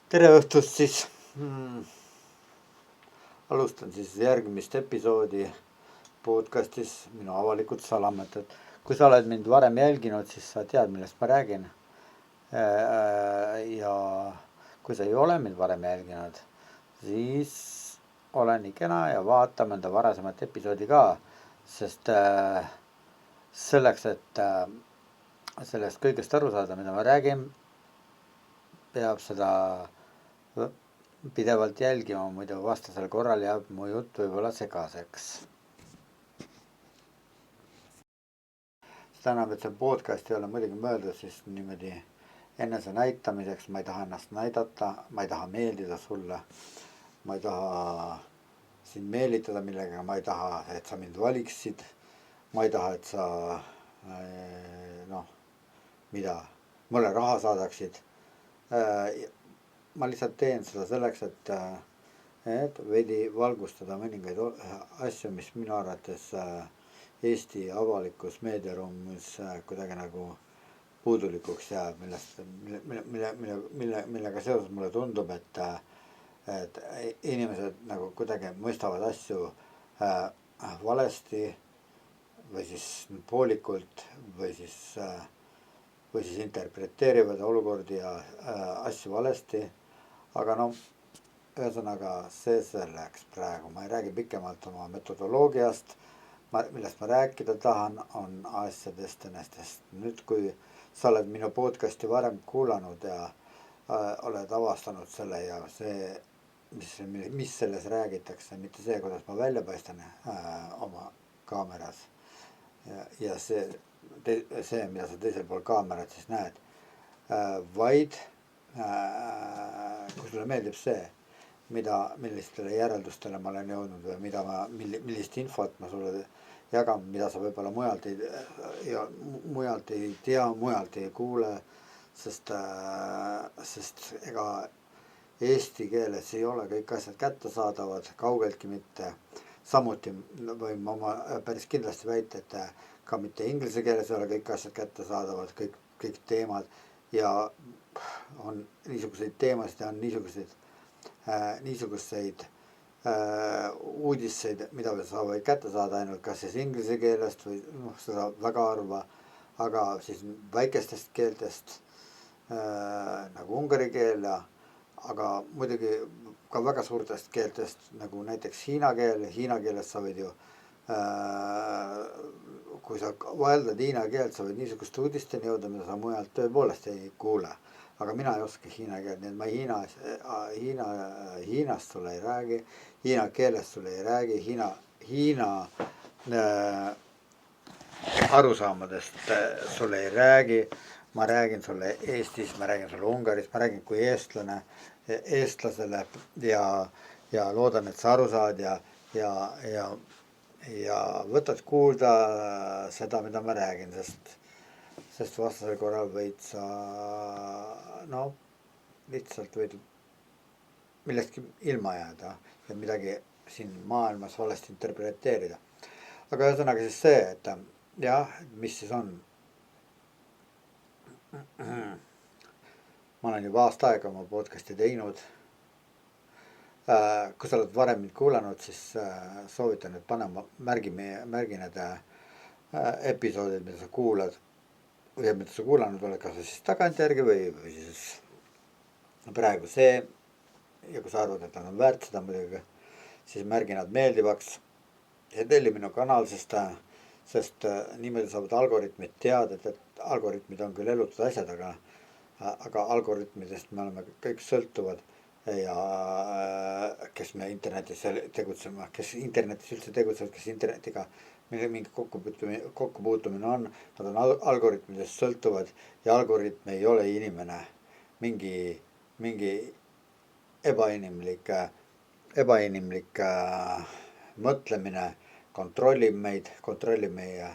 tere õhtust siis alustan siis järgmist episoodi podcastis Minu avalikud salamõtted. Kui sa oled mind varem jälginud, siis sa tead, millest ma räägin. Ja kui sa ei ole mind varem jälginud, siis ole nii kena ja vaata mõnda varasemat episoodi ka, sest selleks, et sellest kõigest aru saada, mida ma räägin, peab seda pidevalt jälgima, muidu vastasel korral jääb mu jutt võib-olla segaseks. See tähendab, et see podcast ei ole muidugi mõeldud siis niimoodi enese näitamiseks, ma ei taha ennast näidata, ma ei taha meeldida sulle, ma ei taha sind meelitada millega, ma ei taha, et sa mind valiksid, ma ei taha, et sa mulle raha saadaksid. Ma lihtsalt teen seda selleks, et veidi valgustada mõningaid asju, mis minu arvates Eesti avalikus meediaruumis kuidagi nagu puudulikuks jääb, millega seoses mulle tundub, et inimesed nagu kuidagi mõistavad asju valesti või siis poolikult või siis interpreteerivad olukordi ja asju valesti. Aga ühesõnaga see selleks praegu, ma ei räägi pikemalt oma metodoloogiast, millest ma rääkida tahan, on asjadest enestest. Nüüd, kui sa oled minu podcasti varem kuulanud ja oled avastanud selle ja see, mis selles räägitakse, mitte see, kuidas ma välja paistan oma kaameras ja see, mida sa teisel pool kaamerat siis näed, vaid kui sulle meeldib see, millistele järeldustele ma olen jõudnud või millist infot ma sulle jagan, mida sa võib-olla mujalt ei tea, mujalt ei kuule, sest ega eesti keeles ei ole kõik asjad kättesaadavad, kaugeltki mitte. Samuti võin ma päris kindlasti väita, et ka mitte inglise keeles ei ole kõik asjad kättesaadavad, kõik teemad ja on niisuguseid teemasid ja on niisuguseid uudiseid, mida sa võid kätte saada ainult kas siis inglise keelest või seda väga harva, aga siis väikestest keeltest nagu ungari keel ja aga muidugi ka väga suurtest keeltest nagu näiteks hiina keel. Hiina keeles sa võid ju kui sa valdad hiina keelt, sa võid niisuguste uudisteni jõuda, mida sa mujalt tõepoolest ei kuule. Aga mina ei oska hiina keelt, nii et ma Hiinast sulle ei räägi, hiina keelest sulle ei räägi, Hiina arusaamadest sulle ei räägi. Ma räägin sulle Eestis, ma räägin sulle Ungaris, ma räägin kui eestlane eestlasele ja loodan, et sa aru saad ja võtad kuulda seda, mida ma räägin, sest vastasel korral võid sa lihtsalt võid millestki ilma jääda ja midagi siin maailmas valesti interpreteerida. Aga ühesõnaga siis see, et jah, mis siis on. Ma olen juba aasta aega oma podcasti teinud. Kui sa oled varem mind kuulanud, siis soovitan nüüd panema märgi need episoodid, mida sa kuulad või mida sa kuulanud oled, kas siis tagantjärgi või siis praegu see. Ja kui sa arvad, et nad on väärt seda muidugi, siis märgi nad meeldivaks ja telli minu kanal, sest niimoodi saavad algoritmid teada, et algoritmid on küll elutud asjad, aga algoritmidest me oleme kõik sõltuvad ja kes me internetis tegutseme, kes internetis üldse tegutsevad, kes internetiga mingi kokkupuutumine on, nad on algoritmidest sõltuvad ja algoritm ei ole inimene, mingi ebainimlik mõtlemine kontrollib meie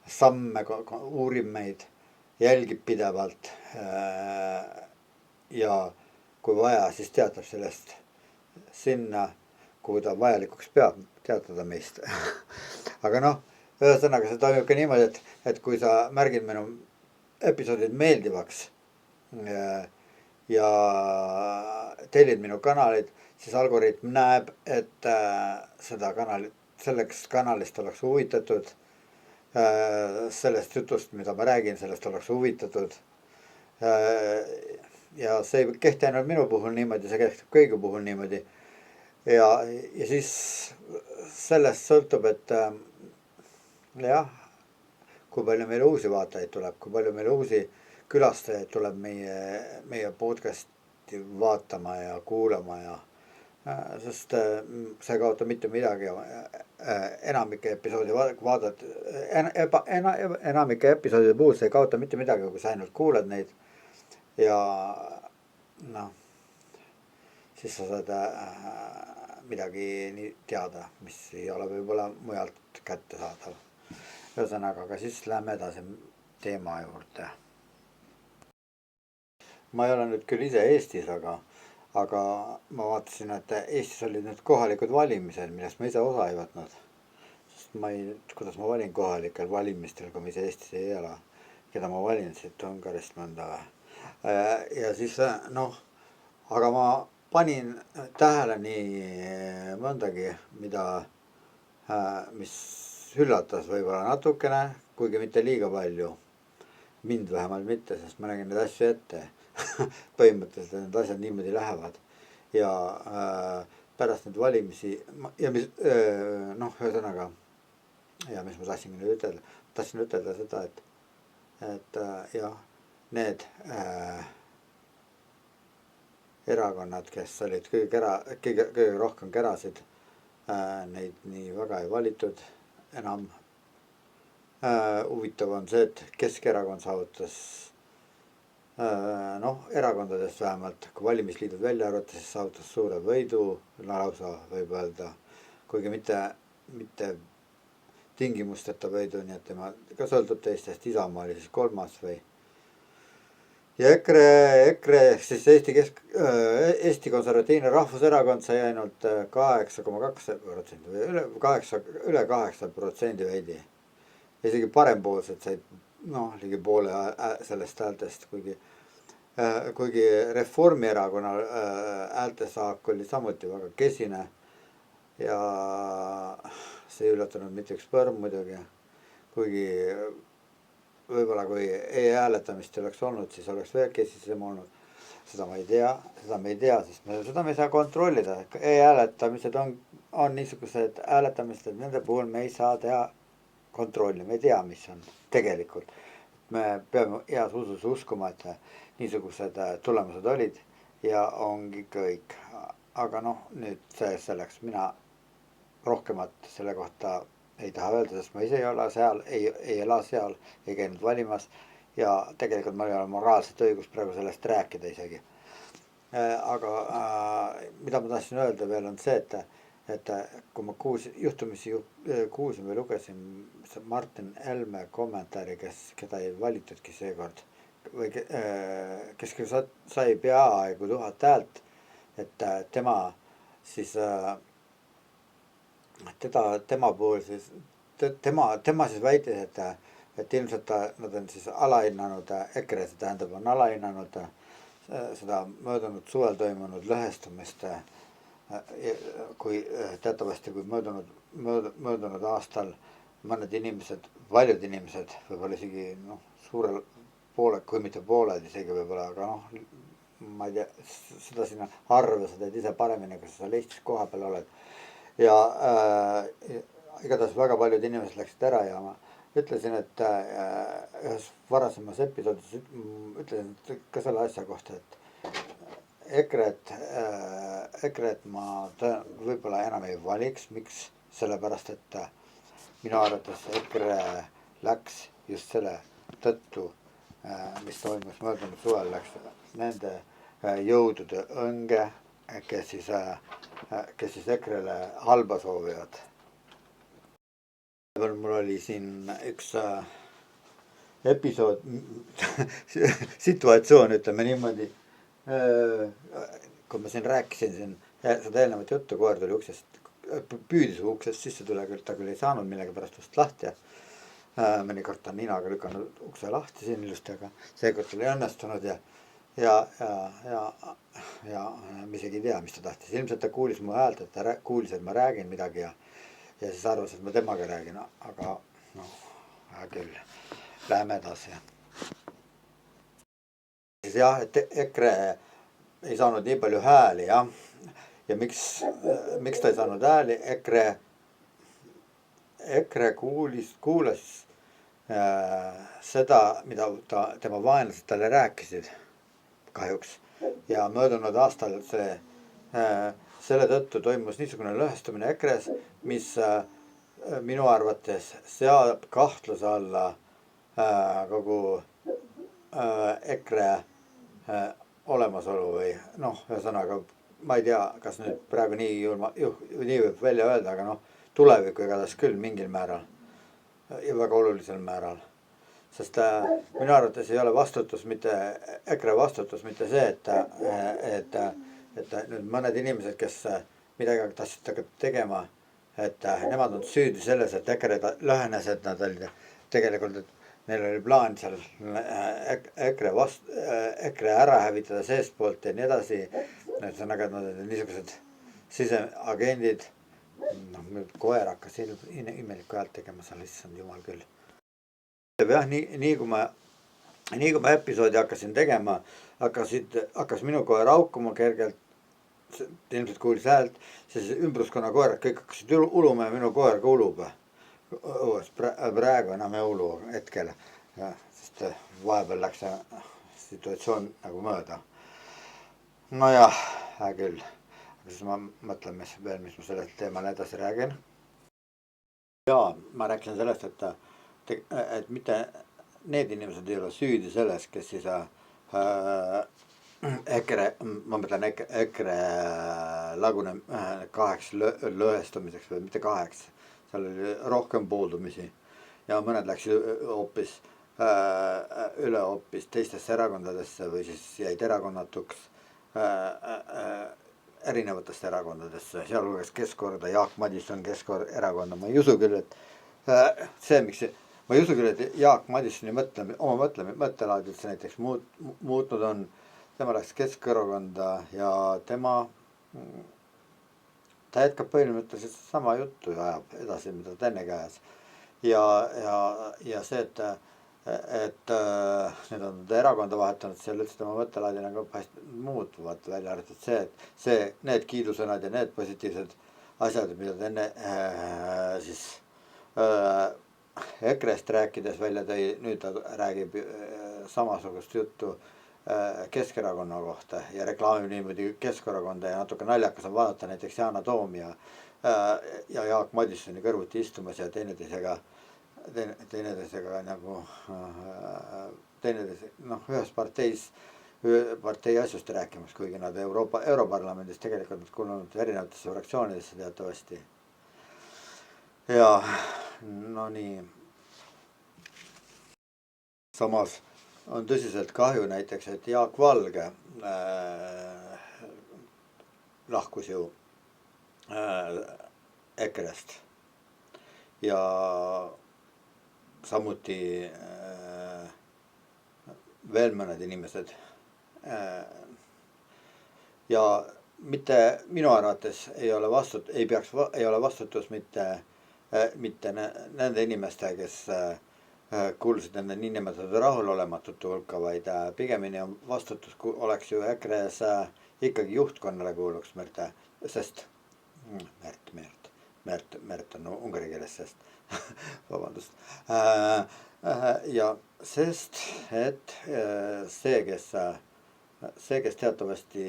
samme, uurib meid, jälgib pidevalt ja kui vaja, siis teatab sellest sinna, kuhu ta vajalikuks peab teatada meist. Aga ühesõnaga see toimub ka niimoodi, et kui sa märgid minu episoodid meeldivaks ja tellid minu kanalit, siis algoritm näeb, et selleks kanalist oleks huvitatud, sellest jutust, mida ma räägin, sellest oleks huvitatud. Ja see ei kehti ainult minu puhul niimoodi, see kehtib kõigi puhul niimoodi. ja siis sellest sõltub, et jah, kui palju meile uusi vaatajaid tuleb, kui palju meile uusi külastajaid tuleb meie podcast'i vaatama ja kuulama ja sest sa ei kaota mitte midagi. Enamike episoodi enamike episoodide puhul sa ei kaota mitte midagi, kui sa ainult kuulad neid ja noh, siis sa saad midagi nii teada, mis ei ole võib-olla mujalt kättesaadav. Ühesõnaga, aga siis lähme edasi teema juurde. Ma ei ole nüüd küll ise Eestis, aga ma vaatasin, et Eestis olid nüüd kohalikud valimised, millest ma ise osa ei võtnud. Sest kuidas ma valin kohalikel valimistel, kui ma ise Eestis ei ela. Keda ma valin siit Ungarist mõnda või. Ja siis noh, aga ma panin tähele nii mõndagi, mis üllatas võib-olla natukene, kuigi mitte liiga palju. Mind vähemalt mitte, sest ma nägin neid asju ette. Põhimõtteliselt need asjad niimoodi lähevad ja pärast neid valimisi ja mis ühesõnaga ja mis ma tahtsin ütelda seda, et jah, need erakonnad, kes olid kõige rohkem kärasid, neid nii väga ei valitud enam. Huvitav on see, et Keskerakond saavutas erakondadest vähemalt, kui valimisliidud välja arvata, siis saavutas suure võidu, lausa võib öelda, kuigi mitte tingimusteta võidu, nii et tema ka sõltub teistest. Isamaa oli siis 3. või. Ja EKRE siis Eesti Konservatiivne Rahvuserakond sai ainult 8,2% või üle 8% veidi. Isegi parempoolsed said ligi poole sellest häältest, kuigi Reformierakonna häältesaak oli samuti väga kesine ja see ei üllatanud mitte üks põrm muidugi, kuigi võib-olla kui e-hääletamist oleks olnud, siis oleks veel kesisem olnud. Seda me ei tea, sest seda me ei saa kontrollida. E-hääletamised on niisugused hääletamised, et nende puhul me ei saa teha kontrolli, me ei tea, mis on tegelikult. Me peame heas usus uskuma, et niisugused tulemused olid ja ongi kõik. Aga nüüd selleks mina rohkemat selle kohta ei taha öelda, sest ma ise ei ole seal, ei ela seal, ei käinud valimas ja tegelikult ma ei ole moraalset õigust praegu sellest rääkida isegi. Aga mida ma tahtsin öelda veel on see, et kui ma kuulsin või lugesin Martin Helme kommentaari, keda ei valitudki seekord või kes sai peaaegu 1000 häält, et tema siis tema puhul siis tema siis väitis, et ilmselt nad on siis alahinnanud EKRE, see tähendab on alahinnanud seda möödunud suvel toimunud lõhestumist. Kui teatavasti, kui möödunud aastal paljud inimesed, võib-olla isegi suurel poole, kui mitte pooled isegi võib-olla, aga ma ei tea, seda sinna arve sa teed ise paremini, kui sa seal Eestis koha peal oled. Ja igatahes väga paljud inimesed läksid ära ja ma ütlesin, et ühes varasemas episoodis ütlesin ka selle asja kohta, et EKRE-t ma võib-olla enam ei valiks, miks, sellepärast, et minu arvates EKRE läks just selle tõttu, mis toimus möödunud suvel, läks nende jõudude õnge, kes siis EKRE-le halba soovivad. Mul oli siin üks episood, situatsioon, ütleme niimoodi. Kui ma siin rääkisin seda eelnevat juttu, koer tuli uksest, püüdis uksest sisse tulla, ta küll ei saanud millegi pärast ust lahti. Mõnikord ta on ninaga lükanud ukse lahti siin ilusti, aga seekord oli õnnestunud ja ja ma isegi ei tea, mis ta tahtis, ilmselt ta kuulis mu häält, et ta kuulis, et ma räägin midagi ja siis arvas, et ma temaga räägin, aga noh, hea küll, läheme edasi. siis jah, et EKRE ei saanud nii palju hääli jah, ja miks ta ei saanud hääli, EKRE kuulas seda, mida tema vaenlased talle rääkisid kahjuks ja möödunud aastal selle tõttu toimus niisugune lõhestumine EKRE-s, mis minu arvates seab kahtluse alla kogu EKRE olemasolu või noh, ühesõnaga ma ei tea, kas nüüd praegu nii võib välja öelda, aga noh, tulevikku igatahes küll mingil määral ja väga olulisel määral. Sest minu arvates ei ole EKRE vastutus mitte see, et nüüd mõned inimesed, kes midagi tahtsid hakata tegema, et nemad on süüdi selles, et EKRE lõhenes, et nad olid tegelikult, et neil oli plaan seal EKRE ära hävitada seestpoolt ja nii edasi. ühesõnaga, et nad olid niisugused siseagendid. noh, koer hakkas imelikku häält tegema seal, issand jumal küll. jah, nii kui ma episoodi hakkasin tegema, hakkas minu koer haukuma kergelt, ilmselt kuulis häält, siis ümbruskonna koerad kõik hakkasid uluma ja minu koer ka ulub. praegu enam ei ulu hetkel, sest vahepeal läks see situatsioon nagu mööda. nojah, hea küll, siis ma mõtlen, mis ma sellel teemal edasi räägin. ja ma rääkisin sellest, et mitte need inimesed ei ole süüdi selles, kes siis EKRE lagunem kaheks lõhestumiseks või mitte kaheks, seal oli rohkem puudumisi ja mõned läksid üle hoopis teistesse erakondadesse või siis jäid erakonnatuks erinevatesse erakondadesse, sealhulgas Keskkorda, Jaak Madison Keskerakonda. Ma ei usu küll, et Jaak Madissoni oma mõttelaad üldse näiteks muutnud on. Tema läks Keskerakonda ja ta jätkab põhimõtteliselt sama juttu ja ajab edasi, mida ta enne käes. Ja see, et need on erakonda vahetanud, seal üldse tema mõttelaadi nagu muutuvad, välja arvatud see, et need kiidusõnad ja need positiivsed asjad, mida ta enne siis EKRE-st rääkides välja tõi, nüüd ta räägib samasugust juttu Keskerakonna kohta ja reklaamib niimoodi Keskerakonda ja natuke naljakas on vaadata näiteks Yana Toomi ja Jaak Madissoni kõrvuti istumas ja teineteisega nagu ühes partei asjust rääkimas, kuigi nad Europarlamendis tegelikult nad kuulunud erinevatesse fraktsioonidesse teatavasti. ja no nii. Samas on tõsiselt kahju näiteks, et Jaak Valge lahkus ju EKRE-st ja samuti veel mõned inimesed. Ja mitte minu arvates ei ole vastutus mitte nende inimeste, kes kuulsid nende niinimetatud rahulolematute hulka, vaid pigemini on vastutus oleks ju EKRE-s ikkagi juhtkonnale kuuluks sest Märt on ungari keeles, sest vabandust. Ja sest, et see, kes teatavasti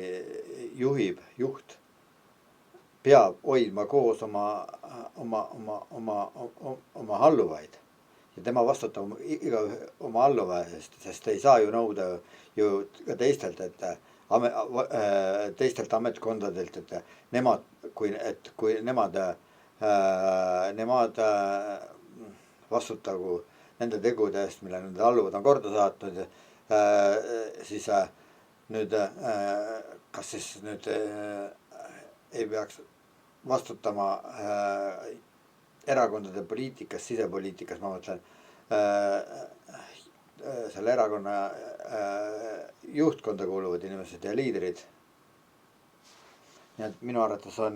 juht peab hoidma koos oma alluvaid ja tema vastutab oma alluva eest, sest ei saa ju nõuda ju ka teistelt, teistelt ametkondadelt, et nemad, kui nemad vastutagu nende tegude eest, mille nende alluvad on korda saatnud, siis nüüd kas siis nüüd ei peaks vastutama erakondade poliitikas, sisepoliitikas, ma mõtlen selle erakonna juhtkonda kuuluvad inimesed ja liidrid. Nii et minu arvates on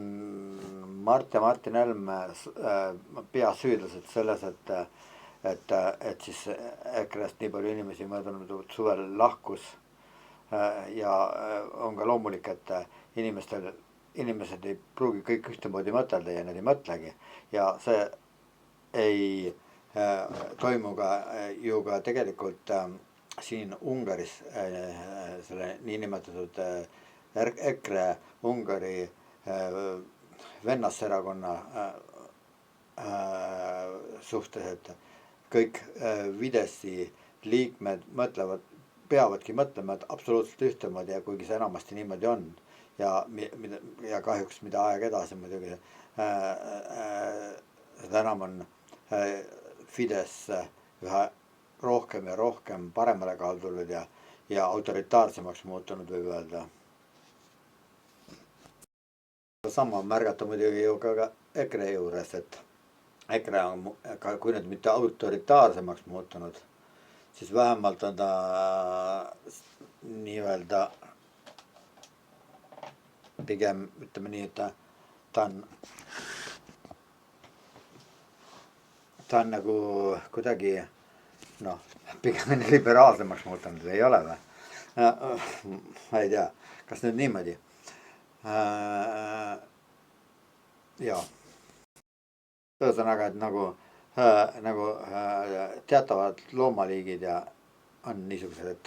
Mart ja Martin Helme peasüüdlased selles, et siis EKRE-st nii palju inimesi möödunud suvel lahkus. Ja on ka loomulik, et inimesed ei pruugi kõik ühtemoodi mõtelda ja need ei mõtlegi. Ja see ei toimu ka ju ka tegelikult siin Ungaris selle niinimetatud EKRE Ungari vennaserakonna suhtes, et kõik Fideszi liikmed peavadki mõtlema, et absoluutselt ühtemoodi, ja kuigi see enamasti niimoodi on ja kahjuks mida aeg edasi muidugi seda enam on Fidesz üha rohkem ja rohkem paremale kaldunud ja autoritaarsemaks muutunud, võib öelda. Sama märgata muidugi ju ka EKRE juures, et EKRE on, kui nüüd mitte autoritaarsemaks muutunud, siis vähemalt on ta nii-öelda pigem, ütleme nii, et ta on nagu kuidagi pigem liberaalsemaks muutunud, ei ole või? Ma ei tea, kas nüüd niimoodi? Jaa. Ühesõnaga, et nagu teatavad loomaliigid ja on niisugused, et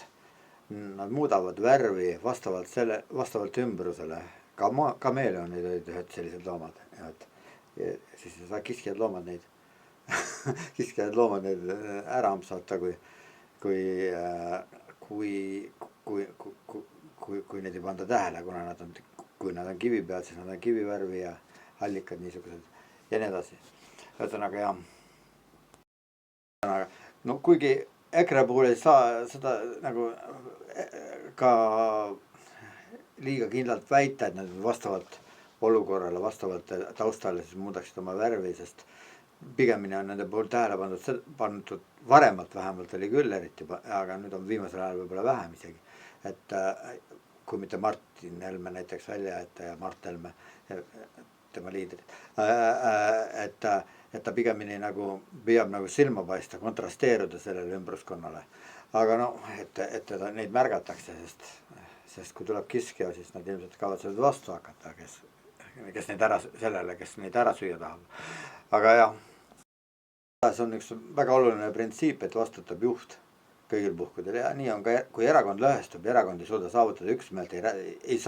nad muudavad värvi vastavalt ümbrusele. Kameeleonid olid ühed sellised loomad. Siis ei saa kiskjad loomad neid ära ampsata, kui neid ei panda tähele, kui nad on kivi peal, siis nad on kivivärvi ja allikad niisugused ja nii edasi. Ühesõnaga jah. No kuigi EKRE puhul ei saa seda nagu ka liiga kindlalt väita, et nad vastavalt olukorrale, vastavalt taustale siis muudaksid oma värvi, sest pigemini on nende puhul tähele pandud varemalt vähemalt oli küll eriti, aga nüüd on viimasel ajal võib-olla vähem isegi. Et kui mitte Martin Helme näiteks välja, et Mart Helme, tema liidrid, et ta pigemini nagu püüab nagu silma paista, kontrasteeruda sellele ümbruskonnale. Aga et neid märgatakse, sest kui tuleb kiskja, siis nad ilmselt kavatsevad vastu hakata, kes neid ära süüa tahab. Aga jah, see on üks väga oluline printsiip, et vastutab juht kõigil puhkudel ja nii on ka, kui erakond lõhestub, erakond ei suuda saavutada üksmeelt, ei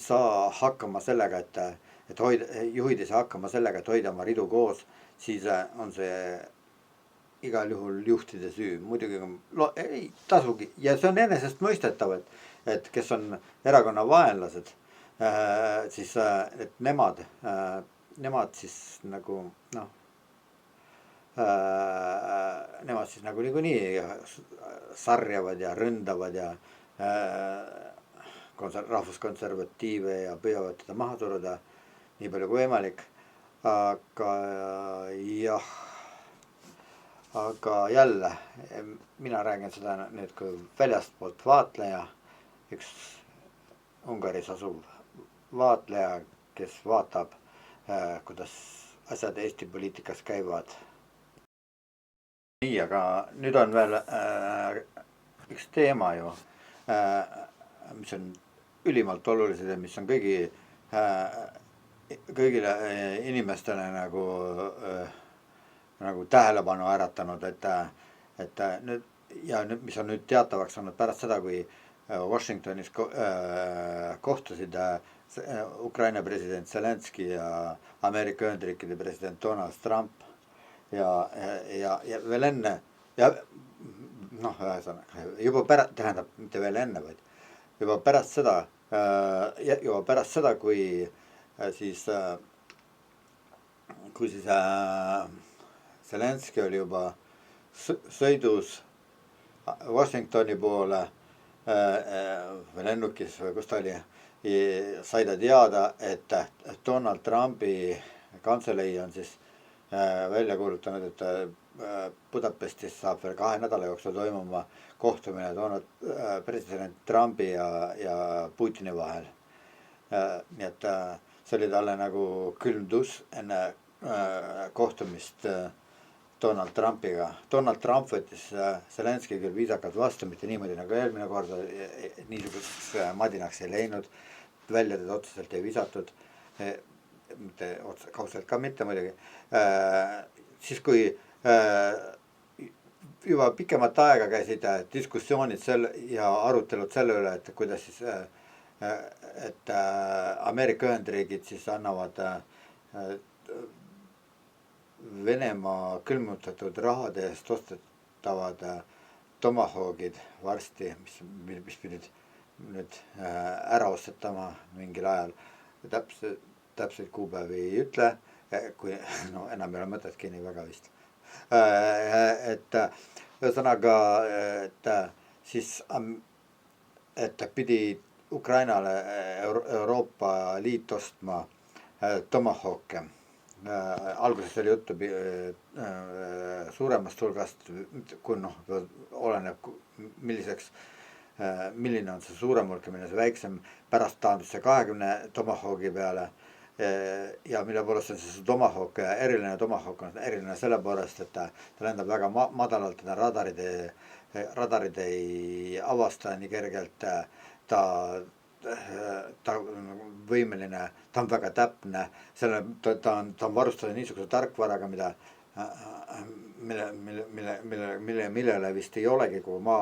saa hakkama sellega, et juhid ei saa hakkama sellega, et hoida oma ridu koos, siis on see igal juhul juhtide süü. Muidugi ei tasugi ja see on enesest mõistetav, et kes on erakonna vaenlased, siis et nemad siis nagu nemad siis nagu niikuinii sarjavad ja ründavad ja rahvuskonservatiive ja püüavad teda maha suruda nii palju kui võimalik. Aga jälle mina räägin seda nüüd kui väljastpoolt vaatleja, üks Ungaris asuv vaatleja, kes vaatab, kuidas asjad Eesti poliitikas käivad. Nii, aga nüüd on veel üks teema ju, mis on ülimalt olulised ja mis on kõigile inimestele nagu tähelepanu äratanud, et nüüd, ja nüüd, mis on nüüd teatavaks olnud pärast seda, kui Washingtonis kohtusid Ukraina president Zelenski ja Ameerika Ühendriikide president Donald Trump ja veel enne ja ühesõnaga juba pärast, tähendab mitte veel enne, vaid juba pärast seda, kui siis Zelenski oli juba sõidus Washingtoni poole lennukis või kus ta oli, sai ta teada, et Donald Trumpi kantselei on siis välja kuulutanud, et Budapestis saab veel 2 nädala jooksul toimuma kohtumine president Trumpi ja Putini vahel. Nii et see oli talle nagu külm dušš enne kohtumist Donald Trumpiga. Donald Trump võttis Zelenski küll viisakalt vastu, mitte niimoodi nagu eelmine kord, niisuguseks madinaks ei läinud, välja teda otseselt ei visatud, mitte kaudselt ka mitte muidugi. Siis kui juba pikemat aega käisid diskussioonid ja arutelud selle üle, et kuidas siis, et Ameerika Ühendriigid siis annavad Venemaa külmutatud rahade eest ostetavad Tomahawkid varsti, mis pidid nüüd ära ostetama mingil ajal. Täpselt kuupäevi ei ütle, kui no enam ei ole mõtetki nii väga vist. Et ühesõnaga, et siis, et pidi Ukrainale Euroopa Liit ostma Tomahawke. Alguses oli juttu suuremast hulgast, kui oleneb milline on see suurem hulk ja milline see väiksem, pärast taandus see 20 Tomahawki peale. Ja mille poolest on see Tomahawk, eriline Tomahawk on eriline selle poolest, et ta lendab väga madalalt, radarid ei avasta nii kergelt, ta võimeline, ta on väga täpne, ta on varustatud niisuguse tarkvaraga, millele vist ei olegi kogu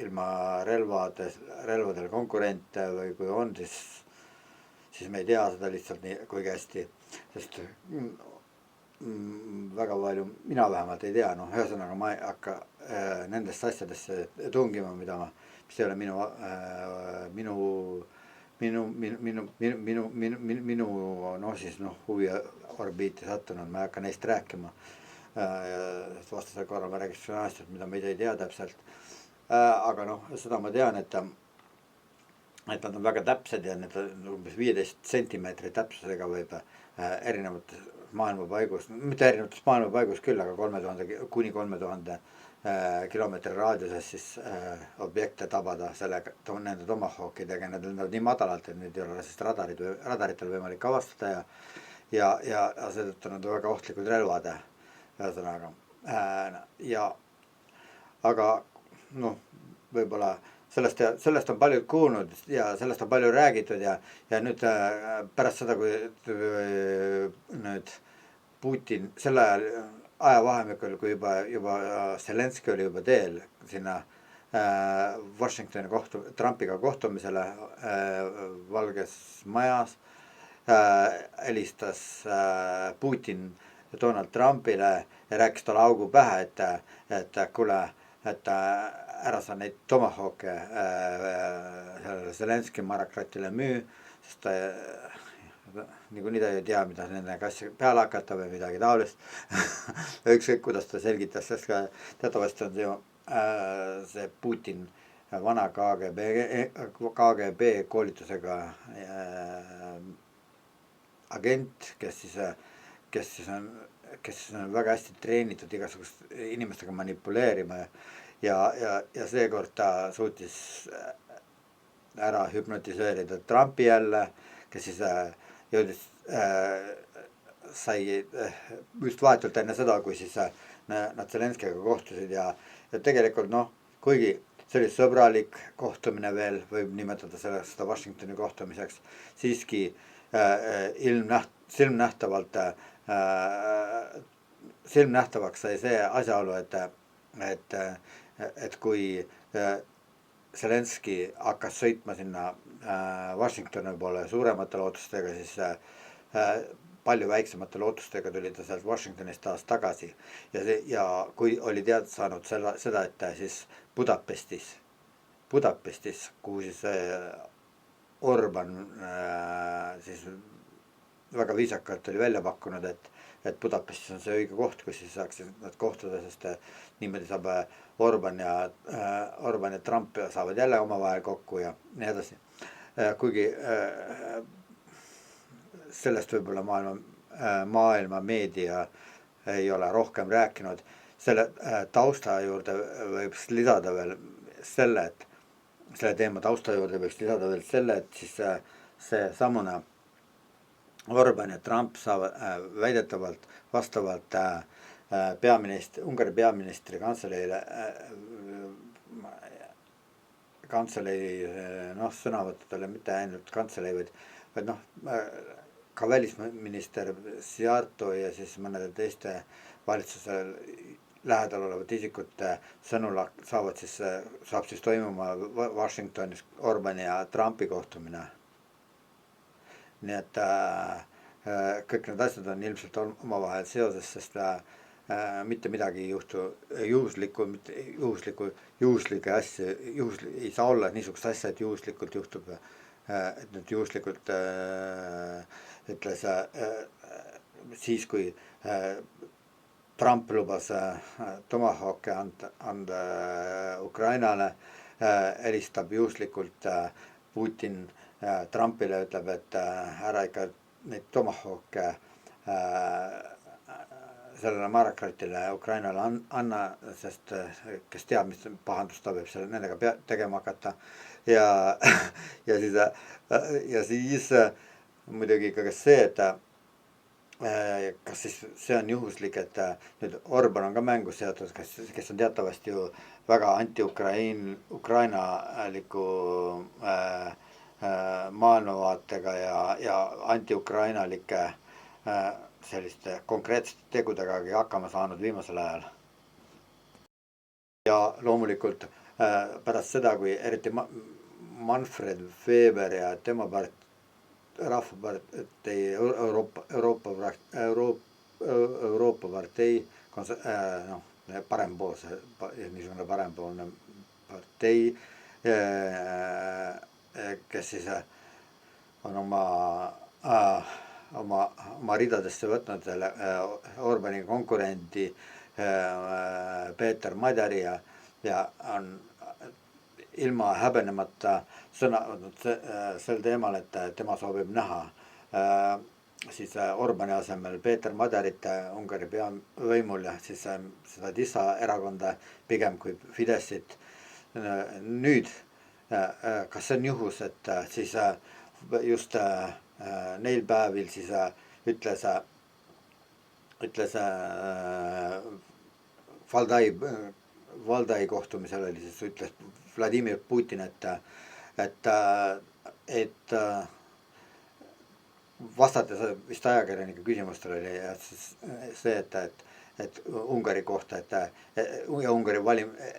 ilma relvadel konkurente või kui on, siis me ei tea seda lihtsalt nii kuigi hästi, sest väga palju, mina vähemalt ei tea, ühesõnaga ma ei hakka nendest asjadesse tungima, mis ei ole minu huvi orbiiti sattunud, ma ei hakka neist rääkima. Vastasel korral ma räägiks asjad, mida ma ei tea täpselt. Aga seda ma tean, et nad on väga täpsed ja need umbes 15 sentimeetri täpsusega võib erinevates maailmapaigus, mitte erinevates maailmapaigus küll, aga 3000 kuni 3000 kilomeetri raadiuses siis objekte tabada nende Tomahawkidega. Need lendavad nii madalalt, et nüüd ei ole siis radaritel võimalik avastada ja seetõttu nad on väga ohtlikud relvad. Ühesõnaga, aga võib-olla sellest on palju kuulnud ja sellest on palju räägitud ja nüüd pärast seda, kui nüüd Putin selle ajavahemikul, kui juba Zelenski oli juba teel sinna Washingtoni Trumpiga kohtumisele Valges Majas, helistas Putin Donald Trumpile ja rääkis talle augu pähe, et kuule, et ära sa neid Tomahawke Zelenski marakratile müü, sest ta niikuinii ta ei tea, mida nendega asja peale hakata või midagi taolist. Ükskõik, kuidas ta selgitas, sest teatavasti on see Putin vana KGB koolitusega agent, kes on väga hästi treenitud igasugust inimestega manipuleerima ja seekord ta suutis ära hüpnotiseerida Trumpi jälle, kes siis jõudis, sai just vahetult enne seda, kui siis nad Zelenskiga kohtusid ja tegelikult kuigi see oli sõbralik kohtumine veel, võib nimetada seda Washingtoni kohtumiseks, siiski silmnähtavaks sai see asjaolu, et kui Zelenski hakkas sõitma sinna Washingtoni poole suuremate lootustega, siis palju väiksemate lootustega tuli ta sealt Washingtonist taas tagasi ja kui oli teada saanud seda, et siis Budapestis, kuhu siis Orban siis väga viisakalt oli välja pakkunud, et Budapestis on see õige koht, kus siis saaks nad kohtuda, sest niimoodi saab Orban ja Trump saavad jälle omavahel kokku ja nii edasi. Kuigi sellest võib-olla maailma maailma meedia ei ole rohkem rääkinud. Selle tausta juurde võiks lisada veel selle, et selle teema tausta juurde võiks lisada veel selle, et siis see samune Orban ja Trump saavad väidetavalt vastavalt Ungari peaministri kantselei sõnavõttudele, mitte ainult kantselei, vaid ka välisminister Sijarto ja siis mõnede teiste valitsusel lähedal olevate isikute sõnul saab siis toimuma Washingtonis Orbani ja Trumpi kohtumine. Nii et kõik need asjad on ilmselt omavahel seoses, sest mitte midagi ei juhtu juhuslikke asju, ei saa olla niisugust asja, et juhuslikult juhtub, et nüüd juhuslikult ütles siis, kui Trump lubas Tomahawke anda Ukrainale, helistab juhuslikult Putin Trumpile, ütleb, et ära ikka neid Tomahawke sellele maarakratile Ukrainale anna, sest kes teab, mis pahandust ta võib nendega tegema hakata. Ja siis muidugi ka see, et kas siis see on juhuslik, et nüüd Orban on ka mängu seotud, kes on teatavasti ju väga anti-ukrainaliku maailmavaatega ja anti-ukrainalike selliste konkreetsete tegudegagi hakkama saanud viimasel ajal. Ja loomulikult pärast seda, kui eriti Manfred Weber ja tema rahvapartei Euroopa partei, niisugune parempoolne partei, kes siis on oma ridadesse võtnud selle Orbani konkurendi Peeter Madjari ja on ilma häbenemata sõna sel teemal, et tema soovib näha siis Orbani asemel Peeter Madjarit Ungari peavõimul ja siis seda Tisa erakonda pigem kui Fidesit. Nüüd, kas see on juhus, et siis just neil päevil siis ütles Valdai kohtumisel oli siis ütles Vladimir Putin, et vastates vist ajakirjanike küsimustele oli see, et Ungari kohta, ja Ungari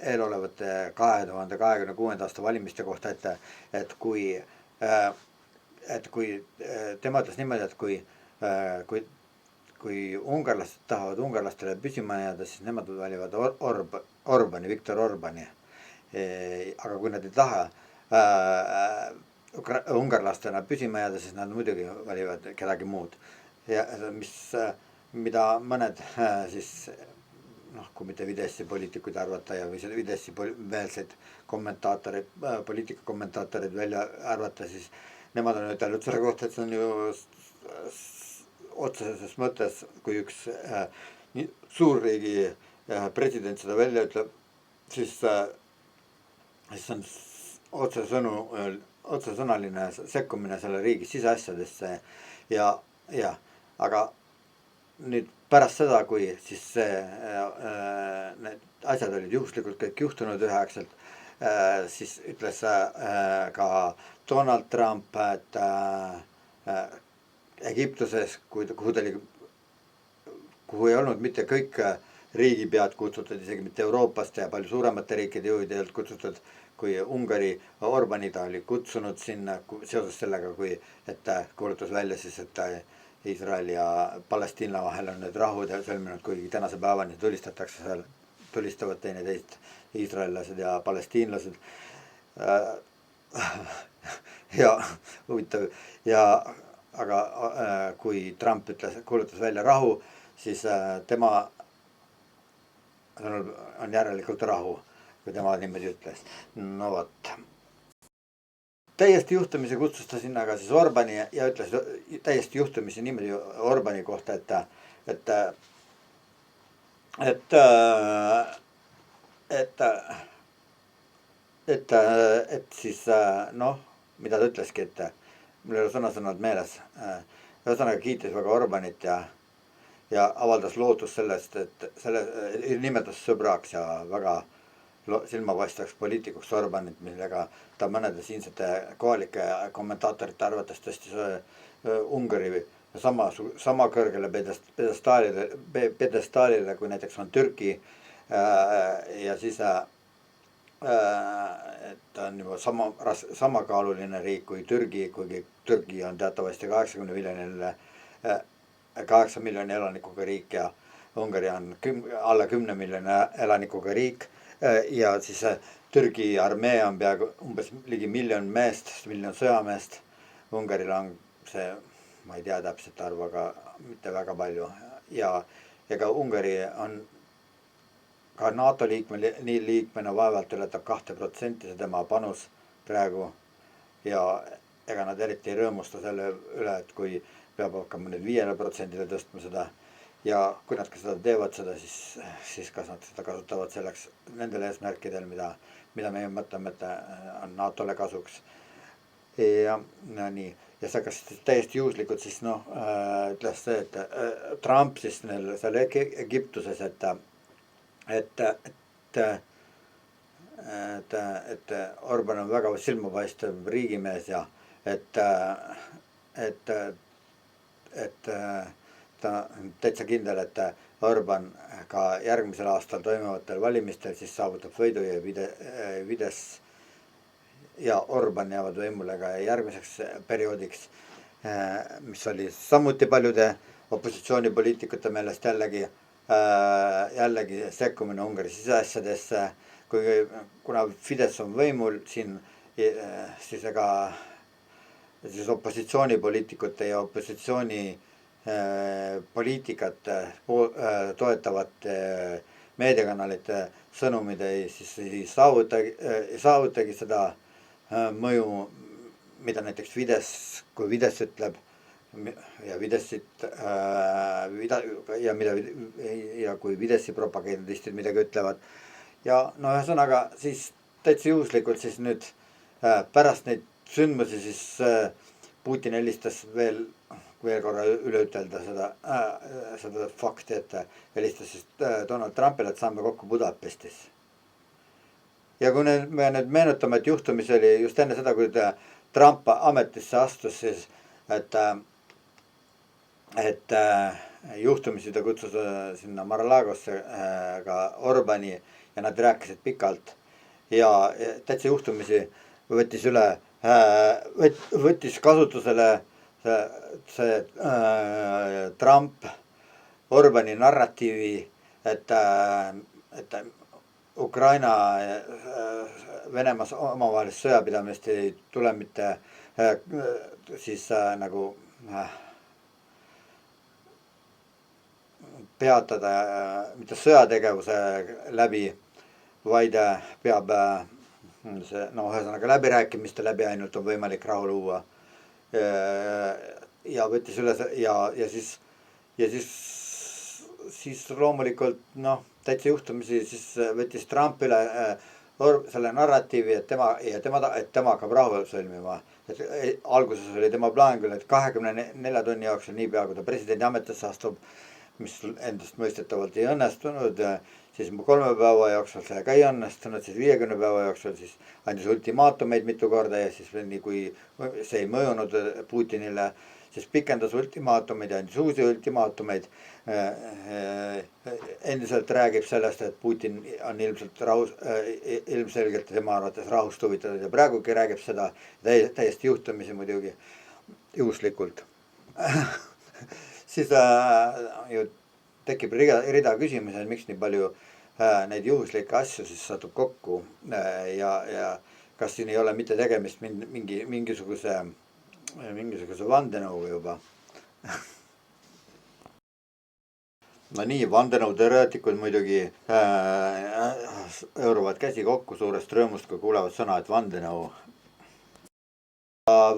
eelolevate 2026. aasta valimiste kohta, et kui tema ütles niimoodi, et kui ungarlased tahavad ungarlastele püsima jääda, siis nemad valivad Viktor Orbani. Aga kui nad ei taha ungarlastena püsima jääda, siis nad muidugi valivad kedagi muud. Ja mida mõned siis, kui mitte Fideszi poliitikuid arvata ja või Fidessi meelseid poliitikakommentaatorid välja arvata, siis nemad on ütelnud selle kohta, et see on ju otseses mõttes, kui üks suurriigi president seda välja ütleb, siis on otsesõnaline sekkumine selle riigi siseasjadesse ja aga nüüd pärast seda, kui siis need asjad olid juhuslikult kõik juhtunud üheaegselt, siis ütles ka Donald Trump, et Egiptuses, kuhu ei olnud mitte kõik riigipead kutsutud, isegi mitte Euroopast ja palju suuremate riikide juhid ei olnud kutsutud, kui Ungari Orbani ta oli kutsunud sinna seoses sellega, et kuulutas välja siis, et Iisraeli ja Palestiina vahel on need rahud sõlminud, kuigi tänase päevani tulistavad teineteist iisraellased ja palestiinlased. Ja huvitav aga kui Trump kuulutas välja rahu, siis tema on järelikult rahu, kui tema niimoodi ütles. No vot. täiesti juhtumisi kutsus ta sinna ka siis Orbani ja ütles täiesti juhtumisi niimoodi Orbani kohta, et, et, et, et siis noh, mida ta ütleski, et mul ei ole sõna-sõnad meeles. Ühesõnaga kiitis väga Orbanit ja avaldas lootust sellest, et nimetas sõbraks ja väga silmapaistvaks poliitikuks Orbanit, millega ta mõnede siinsete kohalike kommentaatorite arvates tõstis Ungari sama kõrgele pjedestaalile kui näiteks on Türgi ja siis et on juba samakaaluline riik kui Türgi, kuigi Türgi on teatavasti 8 miljoni elanikuga riik ja Ungari on alla 10 miljoni elanikuga riik ja siis Türgi armee on peaaegu umbes ligi 1 miljon meest, 1 miljon sõjameest. Ungaril on see, ma ei tea täpselt arvu, aga mitte väga palju ja ega Ungari on ka NATO liikmena vaevalt ületab 2% see tema panus praegu ja ega nad eriti ei rõõmusta selle üle, et kui peab hakkama nüüd 5% tõstma seda ja kui nad ka seda teevad seda, siis kas nad seda kasutavad selleks nendel eesmärkidel, mida meie mõtleme, et on NATO-le kasuks. Ja nii, ja see kas täiesti juhuslikult siis noh, ütles see, et Trump siis seal Egiptuses, et Orban on väga silmapaistev riigimees ja et ta on täitsa kindel, et Orban ka järgmisel aastal toimuvatel valimistel siis saavutab võidu ja Fidesz ja Orban jäävad võimule ka järgmiseks perioodiks, mis oli samuti paljude opositsioonipoliitikute meelest jällegi sekkumine Ungari siseasjadesse, kuna Fidesz on võimul siin, siis ega siis opositsioonipoliitikute ja opositsiooni poliitikat toetavate meediakanalite sõnumid ei saavutagi seda mõju, mida näiteks Fidesz, kui Fidesz ütleb ja Fideszit ja kui Fideszi propagandistid midagi ütlevad ja no ühesõnaga siis täitsa juhuslikult siis nüüd pärast neid sündmusi siis Putin helistas veel korra üle ütelda seda fakti, et helistas siis Donald Trumpile, et saame kokku Budapestis. Ja kui me nüüd meenutame, et juhtumis oli just enne seda, kui Trump ametisse astus, siis et juhtumisi ta kutsus sinna Mar-a-Lagosse ka Orbani ja nad rääkisid pikalt ja täitsa juhtumisi võttis kasutusele see Trump Orbani narratiivi, et Ukraina Venemaa omavahelist sõjapidamist ei tule mitte siis nagu peatada mitte sõjategevuse läbi, vaid peab see, no ühesõnaga läbirääkimiste läbi ainult on võimalik rahu luua. Ja võttis üle ja siis loomulikult noh, täitsa juhtumisi siis võttis Trump üle selle narratiivi, et tema hakkab rahu sõlmima. Alguses oli tema plaan küll, et 24 tunni jooksul niipea, kui ta presidendi ametisse astub, mis endast mõistetavalt ei õnnestunud, siis 3 päeva jooksul see ka ei õnnestunud, siis 50 päeva jooksul siis andis ultimaatumeid mitu korda ja siis nii kui see ei mõjunud Putinile, siis pikendas ultimaatumeid ja andis uusi ultimaatumeid. Endiselt räägib sellest, et Putin on ilmselgelt tema arvates rahust huvitatud ja praegugi räägib seda täiesti juhtumisi muidugi juhuslikult. Siis ju tekib rida küsimusi, et miks nii palju neid juhuslikke asju siis satub kokku ja kas siin ei ole mitte tegemist mingisuguse vandenõuga juba. No nii, vandenõuteoreetikud muidugi hõõruvad käsi kokku suurest rõõmust, kui kuulevad sõna, et vandenõu.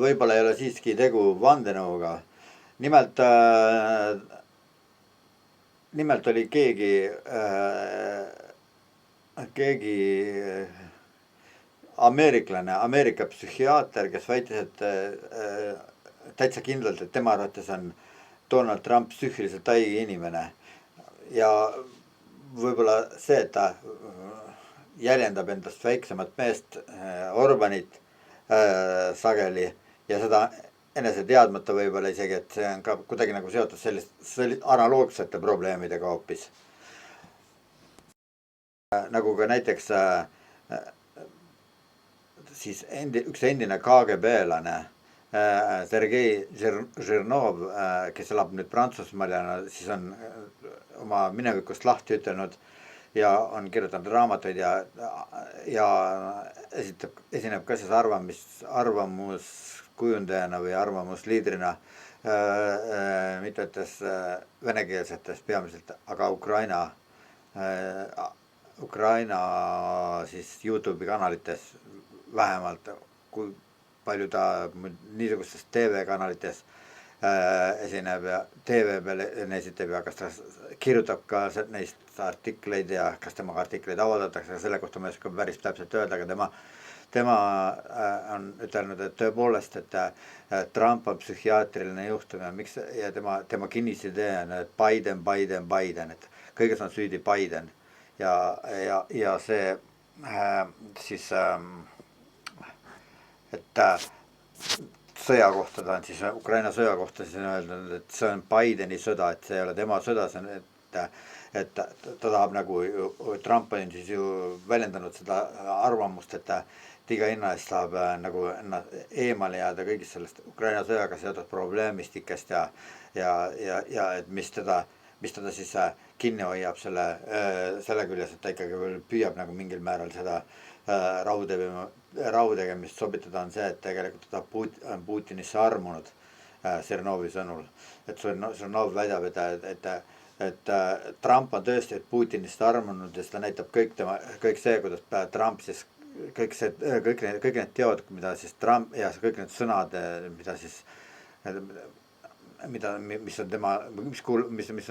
võib-olla ei ole siiski tegu vandenõuga. nimelt nimelt oli keegi ameeriklane, Ameerika psühhiaater, kes väitis, et täitsa kindlalt, et tema arvates on Donald Trump psüühiliselt haige inimene. Ja võib-olla see, et ta jäljendab endast väiksemat meest Orbanit sageli ja seda enese teadmata võib-olla isegi, et see on ka kuidagi nagu seotud sellist analoogsete probleemidega hoopis. Nagu ka näiteks siis üks endine KGB-lane Sergei Žirnov, kes elab nüüd Prantsusmaal ja siis on oma minevikust lahti ütelnud ja on kirjutanud raamatuid ja esineb ka siis arvamuskujundajana või arvamusliidrina mitmetes venekeelsetes peamiselt, aga Ukraina siis YouTube'i kanalites vähemalt, kui palju ta niisugustes TV-kanalites esineb ja TV peal esitab ja kas ta kirjutab ka neist artikleid ja kas temaga artikleid avaldatakse, selle kohta ma ei oska päris täpselt öelda, aga tema on ütelnud, et tõepoolest, et Trump on psühhiaatriline juhtum ja miks ja tema kinnisidee on, et Biden, et kõiges on süüdi Biden ja see siis et sõja kohta ta on siis, Ukraina sõja kohta siis on öeldud, et see on Bideni sõda, et see ei ole tema sõda, see on, et ta tahab nagu, Trump on siis ju väljendanud seda arvamust, et iga hinna eest tahab nagu eemale jääda kõigist sellest Ukraina sõjaga seotud probleemistikest ja et mis teda siis kinni hoiab selle küljes, et ta ikkagi püüab nagu mingil määral seda rahu tegemist sobitada, on see, et tegelikult ta on Putinisse armunud Žirnovi sõnul. Et Žirnov väidab, et Trump on tõesti Putinist armunud ja seda näitab kõik see, kuidas Trump siis kõik need teod, mida siis Trump ja kõik need sõnad, mis on tema,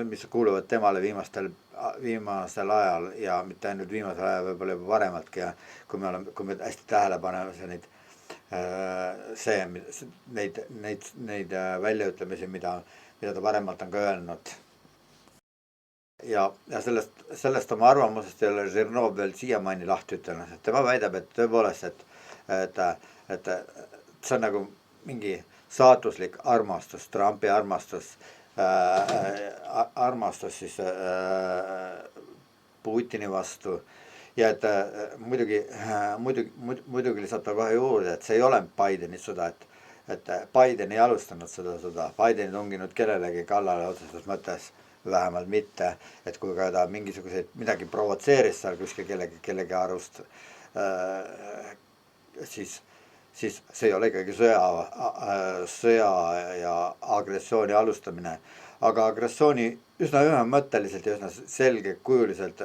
mis kuuluvad temale viimasel ajal ja mitte ainult viimasel ajal, võib-olla juba varematki ja kui me hästi tähele paneme neid väljaütlemisi, mida ta varemalt on ka öelnud. Ja sellest oma arvamusest ei ole Žirnov veel siiamaani lahti ütelnud, et tema väidab, et tõepoolest, et see on nagu mingi saatuslik armastus, Trumpi armastus siis Putini vastu ja et muidugi lisab ta kohe juurde, et see ei ole Bideni sõda, et Biden ei alustanud seda sõda, Biden ei tunginud kellelegi kallale otseses mõttes, vähemalt mitte, et kui ka ta mingisuguseid midagi provotseeris seal kuskil kellegi arust, siis see ei ole ikkagi sõja ja agressiooni alustamine, aga agressiooni üsna ühemõtteliselt ja üsna selgekujuliselt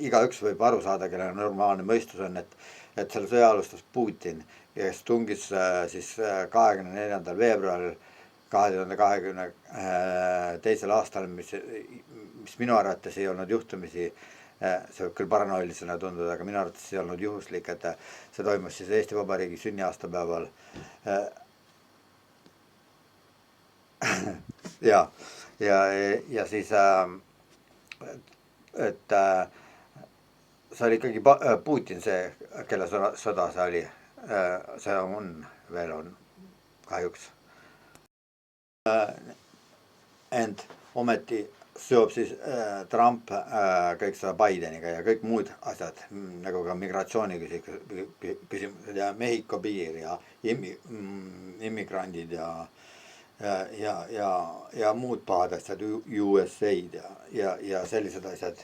igaüks võib aru saada, kellel normaalne mõistus on, et selle sõja alustas Putin, kes tungis siis 24. veebruaril 2022. aastal, mis minu arvates ei olnud juhtumisi, see võib küll paranoilisena tunduda, aga minu arvates ei olnud juhuslik, et see toimus siis Eesti Vabariigi sünniaastapäeval. ja siis, et see oli ikkagi Putin see, kelle sõda see oli, see veel on kahjuks. Ent ometi seob siis Trump kõik seda Bideniga ja kõik muud asjad, nagu ka migratsiooni küsimused ja Mehhiko piir ja immigrandid ja muud pahad asjad, USAid ja sellised asjad,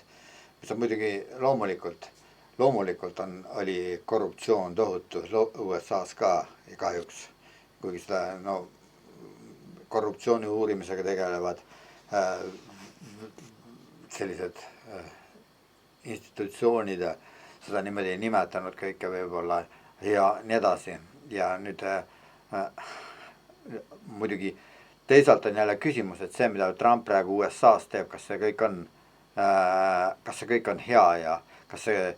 mis on muidugi loomulikult oli korruptsioon tohutu USA-s ka ja kahjuks, kuigi seda korruptsiooni uurimisega tegelevad sellised institutsioonid seda niimoodi ei nimetanud kõike võib-olla ja nii edasi ja nüüd muidugi teisalt on jälle küsimus, et see, mida Trump praegu USA-s teeb, kas see kõik on hea ja kas see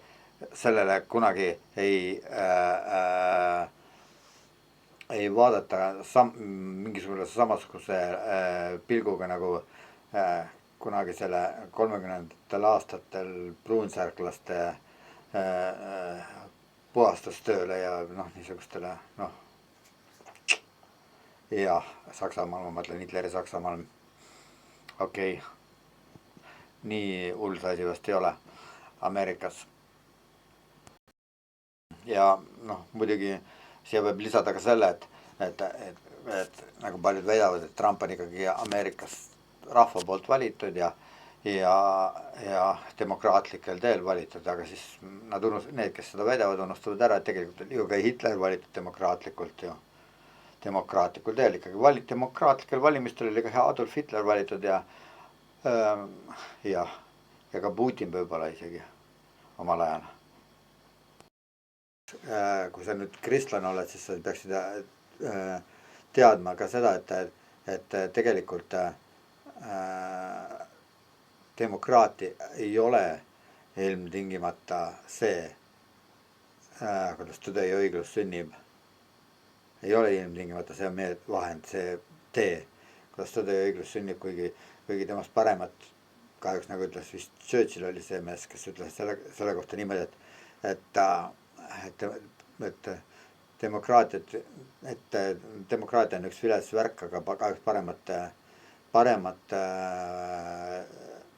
sellele kunagi ei vaadata mingisuguse samasuguse pilguga nagu kunagi selle 30ndatel aastatel pruunsärklaste puhastustööle ja niisugustele jah, Saksamaal, ma mõtlen Hitleri Saksamaal. Okei. Nii hull see asi vast ei ole Ameerikas. Ja muidugi siia võib lisada ka selle, et nagu paljud väidavad, et Trump on ikkagi Ameerikas rahva poolt valitud ja demokraatlikel teel valitud, aga siis need, kes seda väidavad, unustavad ära, et tegelikult ju ka Hitler valitud demokraatlikult teel ikkagi demokraatlikel valimistel oli ka Adolf Hitler valitud ja ka Putin võib-olla isegi omal ajal. Kui sa nüüd kristlane oled, siis sa peaksid teadma ka seda, et tegelikult demokraatia ei ole ilmtingimata see, kuidas tõde ja õiglus sünnib. Ei ole ilmtingimata see meie vahend, see tee, kuidas tõde ja õiglus sünnib, kuigi temast paremat, kahjuks nagu ütles vist Churchill oli see mees, kes ütles selle kohta niimoodi, et demokraatia on üks vilets värk, aga kahjuks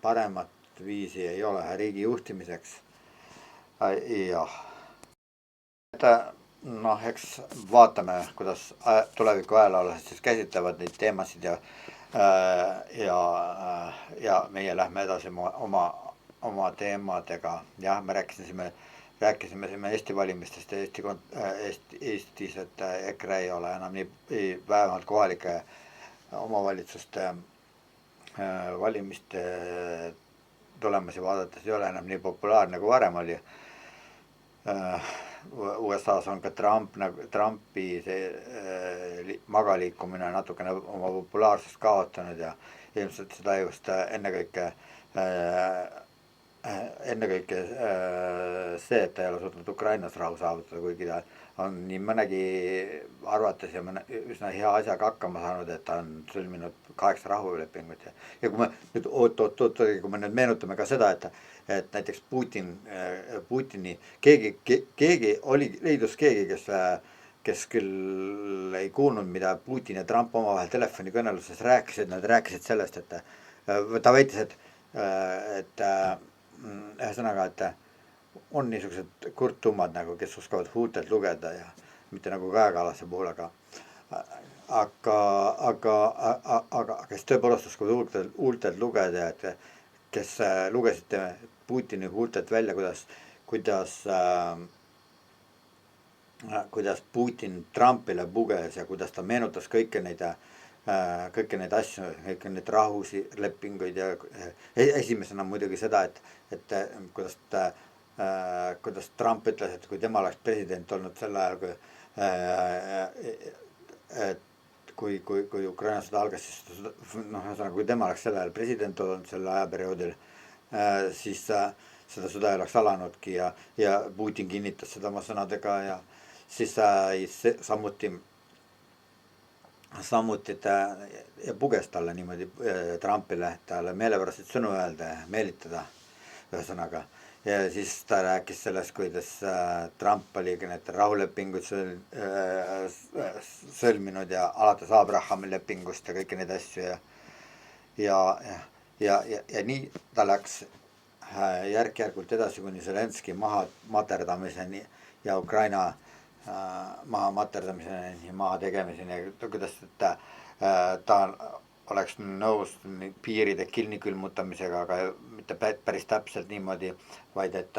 paremat viisi ei ole riigi juhtimiseks. Jah. Eks vaatame, kuidas tuleviku ajaloolased siis käsitlevad neid teemasid ja meie lähme edasi oma teemadega. Jah, me rääkisime siin Eesti valimistest ja Eestis, et EKRE ei ole enam nii, vähemalt kohalike omavalitsuste valimiste tulemusi vaadates ei ole enam nii populaarne kui varem oli. USA-s on ka Trumpi see magaliikumine natukene oma populaarsust kaotanud ja ilmselt seda just ennekõike see, et ta ei ole suutnud Ukrainas rahu saavutada, kuigi ta on nii mõnegi arvates ja üsna hea asjaga hakkama saanud, et ta on sõlminud 8 rahulepingut ja kui me nüüd kui me nüüd meenutame ka seda, et näiteks Putini leidus keegi, kes küll ei kuulnud, mida Putin ja Trump omavahel telefonikõneluses rääkisid, nad rääkisid sellest, et ta väitis, et ühesõnaga, et on niisugused kurttummad nagu, kes oskavad huultelt lugeda ja mitte nagu Kaja Kallase puhul, aga kes tõepoolest oskavad huultelt lugeda, et kes lugesid Putini huultelt välja, kuidas Putin Trumpile puges ja kuidas ta meenutas kõiki neid asju, kõiki neid rahulepinguid ja esimesena muidugi seda, et kuidas Trump ütles, et kui tema oleks president olnud sel ajal, kui Ukraina sõda algas, siis kui tema oleks sel ajal president olnud sel ajaperioodil, siis seda sõda ei oleks alanudki ja Putin kinnitas seda oma sõnadega ja siis samuti ta ja puges talle niimoodi Trumpile, talle meelepäraseid sõnu öelda ja meelitada ühesõnaga. Ja siis ta rääkis sellest, kuidas Trump oli need rahulepingud sõlminud ja alates Abrahami lepingust ja kõiki neid asju ja nii ta läks järk-järgult edasi kuni Zelenski maha materdamiseni ja Ukraina maha materdamiseni, maha tegemiseni ja kuidas ta oleks nõus piiride kinni külmutamisega, aga mitte päris täpselt niimoodi, vaid et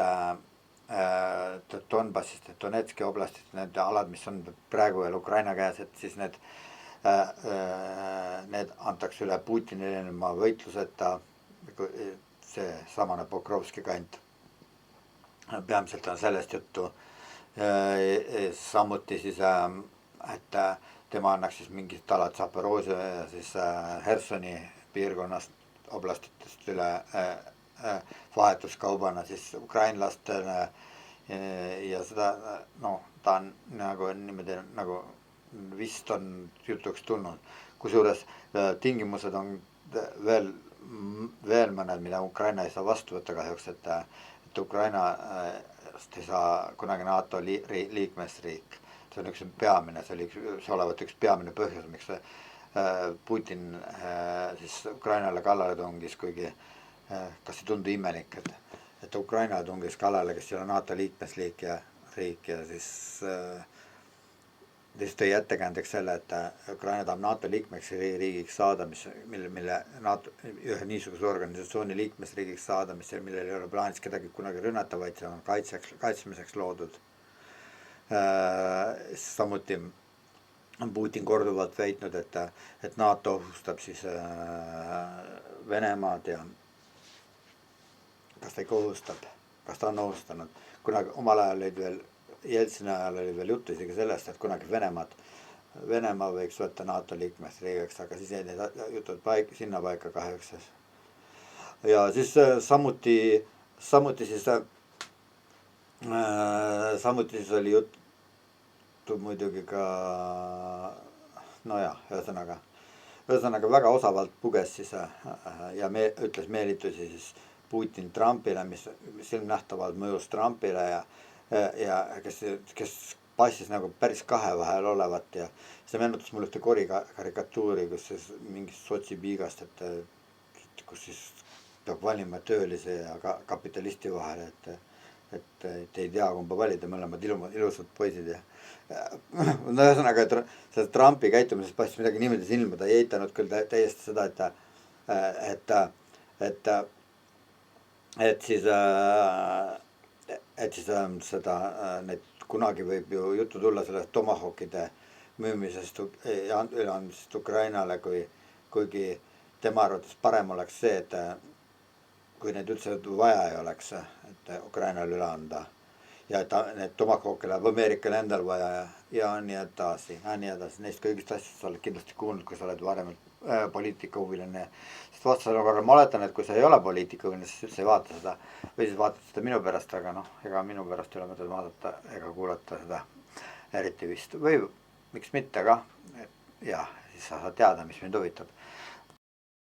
Donbassist, Donetski oblastist, need alad, mis on praegu veel Ukraina käes, et siis need antakse üle Putinile ilma võitluseta, see samane Pokrovski kant. Peamiselt on sellest juttu. Samuti siis, et tema annaks siis mingid alad Zaporožje ja siis Hersoni piirkonnast, oblastitest üle vahetuskaubana siis ukrainlastele ja seda ta on nagu niimoodi nagu vist on jutuks tulnud, kusjuures tingimused on veel mõned, mida Ukraina ei saa vastu võtta kahjuks, et Ukraina ei saa kunagi NATO liikmesriik. See on üks peamine, see olevat üks peamine põhjus, miks Putin siis Ukrainale kallale tungis, kuigi kas ei tundu imelik, et Ukraina tungis kallale, kes ei ole NATO liikmesriik ja siis tõi ettekäändeks selle, et Ukraina tahab NATO liikmesriigiks saada, mille NATO ühe niisuguse organisatsiooni liikmesriigiks saada, millel ei ole plaanis kedagi kunagi rünnata, vaid see on kaitsmiseks loodud. Samuti on Putin korduvalt väitnud, et NATO ohustab siis Venemaad ja kas ta ikka ohustab, kas ta on ohustanud, kunagi omal ajal olid veel Jeltsini ajal oli veel juttu isegi sellest, et kunagi Venemaa võiks võtta NATO liikmesriigiks, aga siis jäid need jutud sinna paika kahjuks. Ja siis samuti oli juttu muidugi ka ühesõnaga väga osavalt puges siis ja ütles meelitusi siis Putin Trumpile, mis ilmnähtavalt mõjus Trumpile ja kes passis nagu päris kahe vahel olevat ja see meenutas mulle ühte karikatuuri, kus siis mingist sotsipiigast, kus siis peab valima töölise ja kapitalisti vahel, et ei tea kumba valida, mõlemad ilusad poisid ja ühesõnaga, et Trumpi käitumises passis midagi niimoodi silma, ta ei eitanud küll täiesti seda, et siis seda, need kunagi võib ju juttu tulla sellest Tomahawkide müümisest ja üleandmisest Ukrainale, kuigi tema arvates parem oleks see, et kui neid üldse vaja ei oleks, et Ukrainale üle anda ja et need Tomahawke läheb Ameerikale endal vaja ja nii edasi. Neist kõigist asjast sa oled kindlasti kuulnud, kui sa oled varem poliitikahuviline. Sest vastasel korral ma oletan, et kui sa ei ole poliitikahuviline, siis üldse ei vaata seda või siis vaatad seda minu pärast, aga ega minu pärast ei ole mõtet vaadata ega kuulata seda eriti vist või miks mitte ka, et jah, siis sa saad teada, mis mind huvitab.